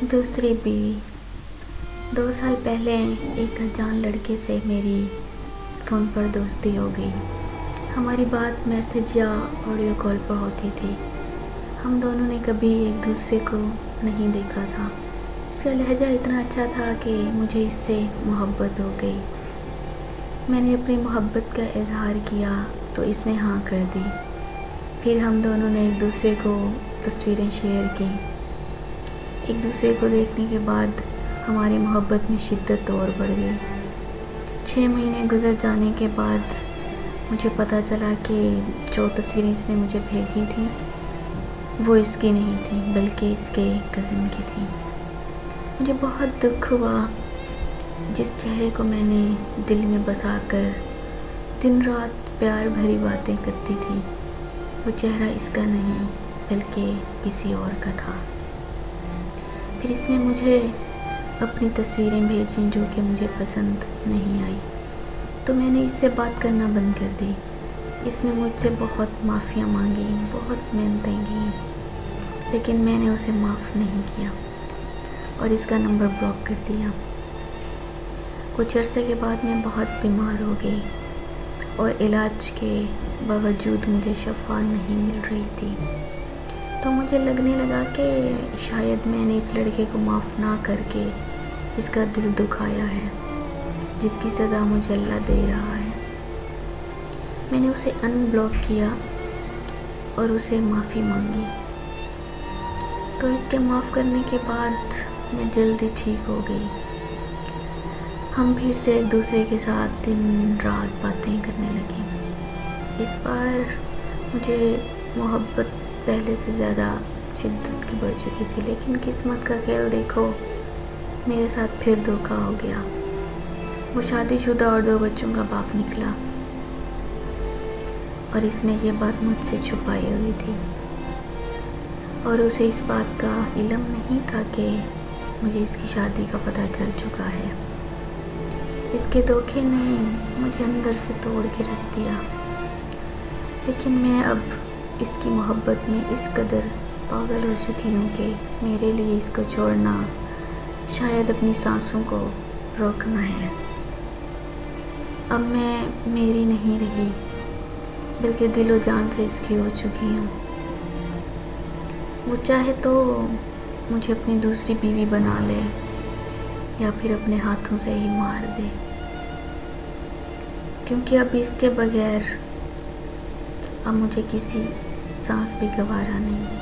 دوسری بیوی 2 سال پہلے ایک انجان لڑکے سے میری فون پر دوستی ہو گئی۔ ہماری بات میسج یا آڈیو کال پر ہوتی تھی۔ ہم دونوں نے کبھی ایک دوسرے کو نہیں دیکھا تھا۔ اس کا لہجہ اتنا اچھا تھا کہ مجھے اس سے محبت ہو گئی۔ میں نے اپنی محبت کا اظہار کیا تو اس نے ہاں کر دی۔ پھر ہم دونوں نے ایک دوسرے کو تصویریں شیئر کی۔ ایک دوسرے کو دیکھنے کے بعد ہماری محبت میں شدت اور بڑھ گئی۔ 6 مہینے گزر جانے کے بعد مجھے پتہ چلا کہ جو تصویریں اس نے مجھے بھیجی تھیں وہ اس کی نہیں تھیں بلکہ اس کے کزن کی تھیں۔ مجھے بہت دکھ ہوا۔ جس چہرے کو میں نے دل میں بسا کر دن رات پیار بھری باتیں کرتی تھی وہ چہرہ اس کا نہیں بلکہ کسی اور کا تھا۔ پھر اس نے مجھے اپنی تصویریں بھیجیں جو کہ مجھے پسند نہیں آئی تو میں نے اس سے بات کرنا بند کر دی۔ اس نے مجھ سے بہت معافیاں مانگی، بہت منتیں کی، لیکن میں نے اسے معاف نہیں کیا اور اس کا نمبر بلاک کر دیا۔ کچھ عرصے کے بعد میں بہت بیمار ہو گئی اور علاج کے باوجود مجھے شفا نہیں مل رہی تھی، تو مجھے لگنے لگا کہ شاید میں نے اس لڑکے کو معاف نہ کر کے اس کا دل دکھایا ہے، جس کی سزا مجھے اللہ دے رہا ہے۔ میں نے اسے ان بلاک کیا اور اسے معافی مانگی، تو اس کے معاف کرنے کے بعد میں جلدی ٹھیک ہو گئی۔ ہم پھر سے ایک دوسرے کے ساتھ دن رات باتیں کرنے لگے۔ اس بار مجھے محبت پہلے سے زیادہ شدت کی بڑھ چکی تھی، لیکن قسمت کا کھیل دیکھو، میرے ساتھ پھر دھوکا ہو گیا۔ وہ شادی شدہ اور 2 بچوں کا باپ نکلا اور اس نے یہ بات مجھ سے چھپائی ہوئی تھی اور اسے اس بات کا علم نہیں تھا کہ مجھے اس کی شادی کا پتہ چل چکا ہے۔ اس کے دھوکے نے مجھے اندر سے توڑ کے رکھ دیا، لیکن میں اب اس کی محبت میں اس قدر پاگل ہو چکی ہوں کہ میرے لیے اس کو چھوڑنا شاید اپنی سانسوں کو روکنا ہے۔ اب میں میری نہیں رہی بلکہ دل و جان سے اس کی ہو چکی ہوں۔ وہ چاہے تو مجھے اپنی دوسری بیوی بنا لے یا پھر اپنے ہاتھوں سے ہی مار دے، کیونکہ اب اس کے بغیر اب مجھے کسی سانس بھی گوارا نہیں ہے۔